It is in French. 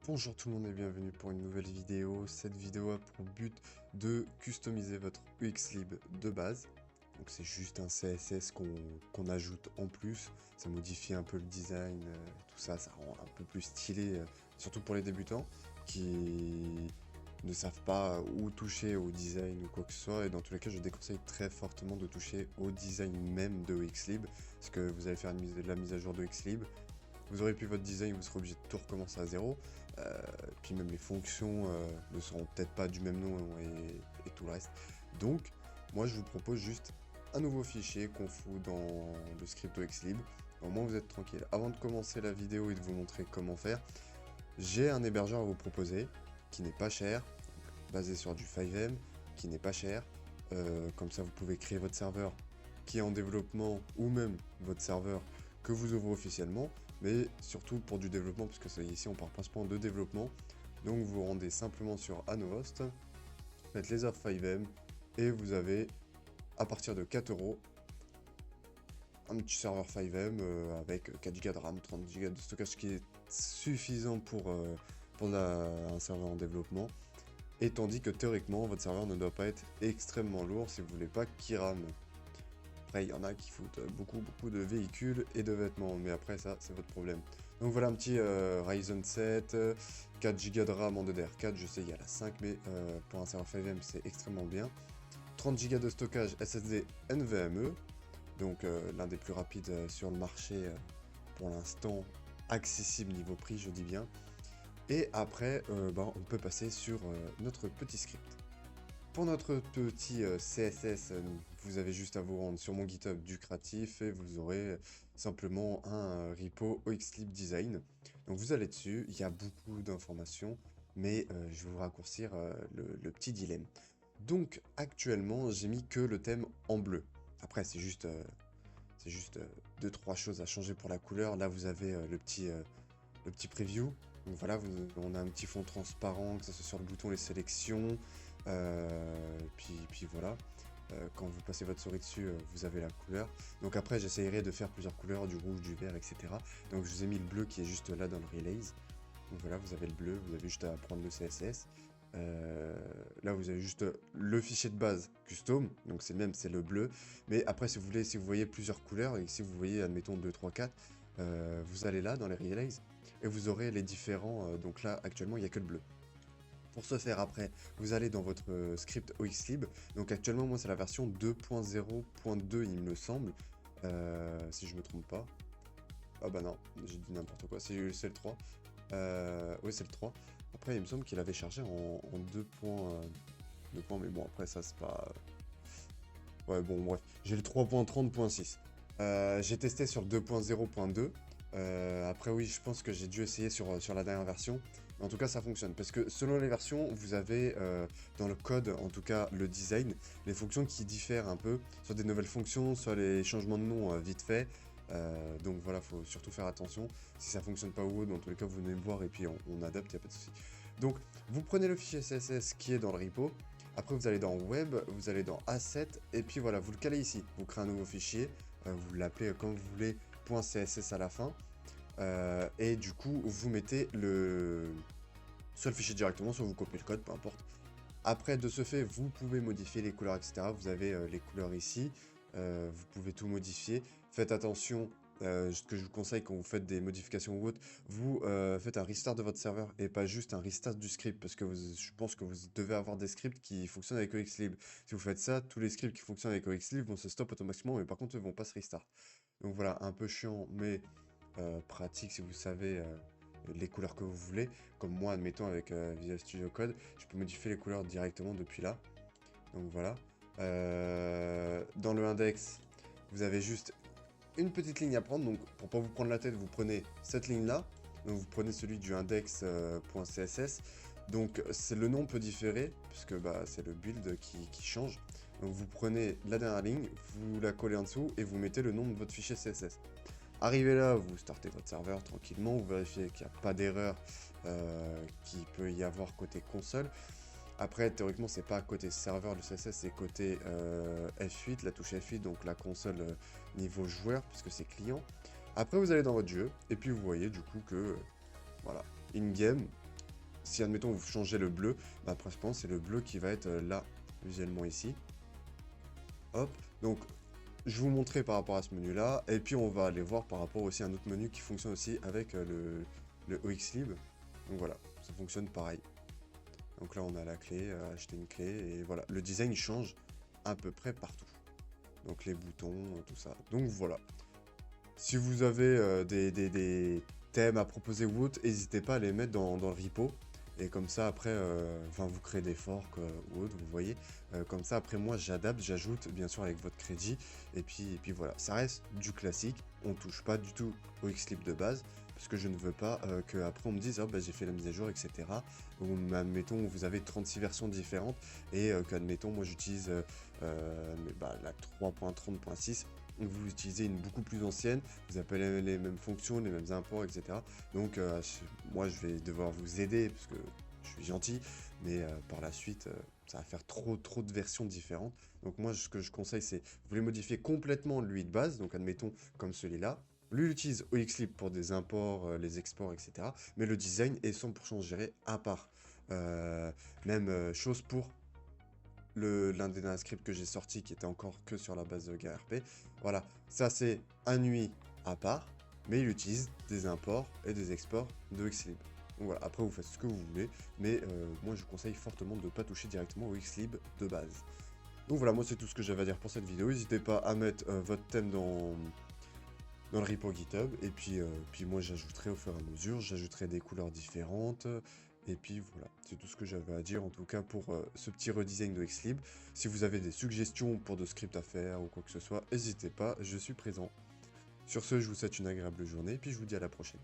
Bonjour tout le monde et bienvenue pour une nouvelle vidéo. Cette vidéo a pour but de customiser votre UXlib de base. Donc c'est juste un CSS qu'on ajoute en plus. Ça modifie un peu le design, tout ça, ça rend un peu plus stylé, surtout pour les débutants qui ne savent pas où toucher au design ou quoi que ce soit. Et dans tous les cas, je déconseille très fortement de toucher au design même de UXlib, parce que vous allez faire la mise à jour de UXlib. Vous aurez plus votre design, vous serez obligé de tout recommencer à zéro. Puis même les fonctions ne seront peut-être pas du même nom et tout le reste. Donc, moi je vous propose juste un nouveau fichier qu'on fout dans le script Xlib. Au moins vous êtes tranquille. Avant de commencer la vidéo et de vous montrer comment faire, j'ai un hébergeur à vous proposer qui n'est pas cher, basé sur du 5M, qui n'est pas cher. Comme ça vous pouvez créer votre serveur qui est en développement ou même votre serveur que vous ouvrez officiellement, mais surtout pour du développement, puisque ici on parle principalement de développement. Donc vous rendez simplement sur AnoHost, faites les offres 5M, et vous avez, à partir de 4 euros, un petit serveur 5M avec 4 Go de RAM, 30 Go de stockage, ce qui est suffisant pour un serveur en développement. Et tandis que théoriquement, votre serveur ne doit pas être extrêmement lourd si vous voulez pas qu'il rame. Après, il y en a qui foutent beaucoup de véhicules et de vêtements, mais après ça, c'est votre problème. Donc voilà un petit Ryzen 7, 4 Go de RAM en DDR4, je sais il y a la 5, mais pour un serveur 5M c'est extrêmement bien. 30 Go de stockage SSD NVMe, donc l'un des plus rapides sur le marché pour l'instant, accessible niveau prix, je dis bien. Et après, on peut passer sur notre petit script. Pour notre petit CSS, vous avez juste à vous rendre sur mon GitHub du Creatif et vous aurez simplement un repo Xlib Design. Donc vous allez dessus, il y a beaucoup d'informations, mais je vais vous raccourcir le petit dilemme. Donc actuellement, j'ai mis que le thème en bleu. Après, c'est juste 2-3 choses à changer pour la couleur. Là, vous avez le petit preview. Donc voilà, on a un petit fond transparent, que ce soit sur le bouton, les sélections. Puis voilà, quand vous passez votre souris dessus, vous avez la couleur. Donc après, j'essayerai de faire plusieurs couleurs, du rouge, du vert, etc. Donc je vous ai mis le bleu qui est juste là dans le relays. Donc voilà, vous avez le bleu, vous avez juste à prendre le CSS. Là, vous avez juste le fichier de base custom, donc c'est le même, c'est le bleu. Mais après, si vous voulez, si vous voyez plusieurs couleurs, et si vous voyez, admettons, 2, 3, 4, vous allez là, dans les relays, et vous aurez les différents. Donc là, actuellement, il n'y a que le bleu. Pour ce faire, après, vous allez dans votre script Xlib. Donc actuellement, moi, c'est la version 2.0.2, il me semble, si je me trompe pas. Ah bah non, j'ai dit n'importe quoi, c'est le 3. Oui, c'est le 3. Après, il me semble qu'il avait chargé en 2 points, 2 points, mais bon, après, ça, c'est pas... Ouais, bon, bref. J'ai le 3.30.6. J'ai testé sur le 2.0.2. Après, oui, je pense que j'ai dû essayer sur la dernière version. Mais en tout cas, ça fonctionne. Parce que selon les versions, vous avez dans le code, en tout cas le design, les fonctions qui diffèrent un peu. Soit des nouvelles fonctions, soit les changements de nom vite fait. Donc voilà, faut surtout faire attention. Si ça fonctionne pas ou autre, dans tous les cas, vous venez me voir et puis on adapte, il n'y a pas de souci. Donc, vous prenez le fichier CSS qui est dans le repo. Après, vous allez dans Web, vous allez dans Asset, et puis voilà, vous le calez ici. Vous créez un nouveau fichier, vous l'appelez comme vous voulez, .css à la fin. Et du coup, vous mettez soit le fichier directement, soit vous copiez le code, peu importe. Après, de ce fait, vous pouvez modifier les couleurs, etc. Vous avez les couleurs ici. Vous pouvez tout modifier. Faites attention, ce que je vous conseille quand vous faites des modifications ou autre, vous faites un restart de votre serveur et pas juste un restart du script, parce que je pense que vous devez avoir des scripts qui fonctionnent avec Xlib. Si vous faites ça, tous les scripts qui fonctionnent avec Xlib vont se stop automatiquement, mais par contre, ils vont pas se restart. Donc voilà, un peu chiant, mais pratique si vous savez les couleurs que vous voulez. Comme moi, admettons, avec Visual Studio Code, je peux modifier les couleurs directement depuis là. Donc voilà. Dans le index, vous avez juste une petite ligne à prendre. Donc pour pas vous prendre la tête, vous prenez cette ligne là. Donc vous prenez celui du index.css. Donc le nom peut différer puisque c'est le build qui change. Donc vous prenez la dernière ligne, vous la collez en dessous et vous mettez le nom de votre fichier CSS. Arrivé là, vous startez votre serveur tranquillement, vous vérifiez qu'il n'y a pas d'erreur qui peut y avoir côté console. Après, théoriquement, c'est pas côté serveur le CSS, c'est côté F8, la touche F8, donc la console niveau joueur, puisque c'est client. Après, vous allez dans votre jeu, et puis vous voyez du coup que, voilà, in-game, si admettons vous changez le bleu, bah principalement c'est le bleu qui va être là, visuellement ici. Hop, donc je vais vous montrer par rapport à ce menu-là, et puis on va aller voir par rapport aussi à un autre menu qui fonctionne aussi avec le OXlib. Donc voilà, ça fonctionne pareil. Donc là on a la clé, acheter une clé, et voilà, le design il change à peu près partout. Donc les boutons, tout ça. Donc voilà. Si vous avez des thèmes à proposer ou autre, n'hésitez pas à les mettre dans le repo. Et comme ça, après, enfin, vous créez des forks ou autre, vous voyez. Comme ça, après, moi, j'adapte, j'ajoute, bien sûr, avec votre crédit. Et puis voilà, ça reste du classique. On touche pas du tout au Xlib de base. Parce que je ne veux pas qu'après, on me dise, oh, bah, j'ai fait la mise à jour, etc. Ou, admettons, vous avez 36 versions différentes. Et qu'admettons, moi, j'utilise la 3.30.6. Vous utilisez une beaucoup plus ancienne, vous appelez les mêmes fonctions, les mêmes imports, etc. Donc moi je vais devoir vous aider parce que je suis gentil, mais par la suite ça va faire trop de versions différentes. Donc moi ce que je conseille c'est vous les modifier complètement lui de base, donc admettons comme celui-là. Lui il utilise OXlib pour des imports, les exports, etc. Mais le design est 100% géré à part. Même chose pour l'un des derniers scripts que j'ai sorti qui était encore que sur la base de GRP. Voilà, ça c'est un UI à part, mais il utilise des imports et des exports de Xlib. Donc voilà, après vous faites ce que vous voulez, mais moi je vous conseille fortement de ne pas toucher directement au Xlib de base. Donc voilà, moi c'est tout ce que j'avais à dire pour cette vidéo. N'hésitez pas à mettre votre thème dans le repo GitHub, et puis moi j'ajouterai au fur et à mesure, j'ajouterai des couleurs différentes, et puis voilà, c'est tout ce que j'avais à dire en tout cas pour ce petit redesign de Xlib. Si vous avez des suggestions pour de scripts à faire ou quoi que ce soit, n'hésitez pas, je suis présent. Sur ce, je vous souhaite une agréable journée, et puis je vous dis à la prochaine.